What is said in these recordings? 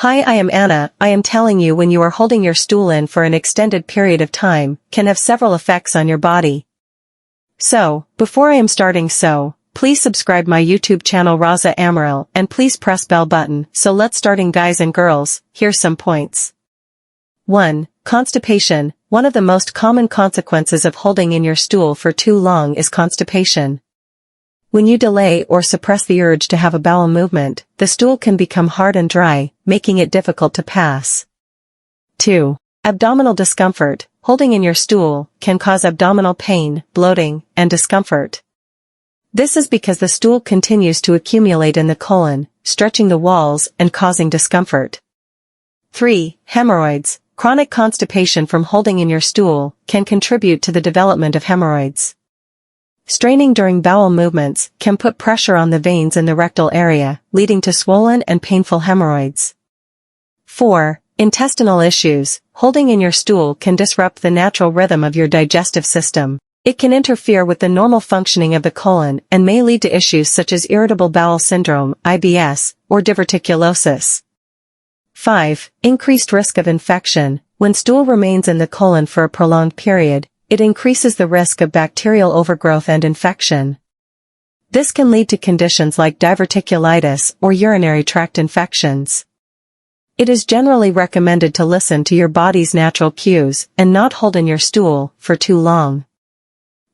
Hi, I am Anna. I am telling you, when you are holding your stool in for an extended period of time, can have several effects on your body. So, before I am starting, please subscribe my YouTube channel Raza Amaral and please press bell button. So let's starting, guys and girls. Here's some points. 1. Constipation. One of the most common consequences of holding in your stool for too long is constipation. When you delay or suppress the urge to have a bowel movement, the stool can become hard and dry, making it difficult to pass. 2. Abdominal discomfort. Holding in your stool can cause abdominal pain, bloating, and discomfort. This is because the stool continues to accumulate in the colon, stretching the walls and causing discomfort. 3. Hemorrhoids. Chronic constipation from holding in your stool can contribute to the development of hemorrhoids. Straining during bowel movements can put pressure on the veins in the rectal area, leading to swollen and painful hemorrhoids. 4. Intestinal issues. Holding in your stool can disrupt the natural rhythm of your digestive system. It can interfere with the normal functioning of the colon and may lead to issues such as irritable bowel syndrome, IBS, or diverticulosis. 5. Increased risk of infection. When stool remains in the colon for a prolonged period, it increases the risk of bacterial overgrowth and infection. This can lead to conditions like diverticulitis or urinary tract infections. It is generally recommended to listen to your body's natural cues and not hold in your stool for too long.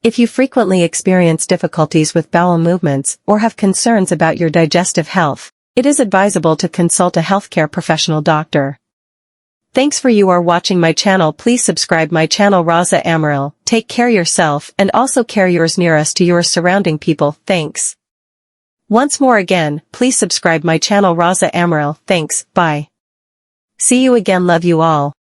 If you frequently experience difficulties with bowel movements or have concerns about your digestive health, it is advisable to consult a healthcare professional doctor. Thanks for you are watching my channel. Please subscribe my channel Raza Amaral. Take care yourself and also care yours nearest to your surrounding people. Thanks. Once more again, please subscribe my channel Raza Amaral. Thanks. Bye. See you again. Love you all.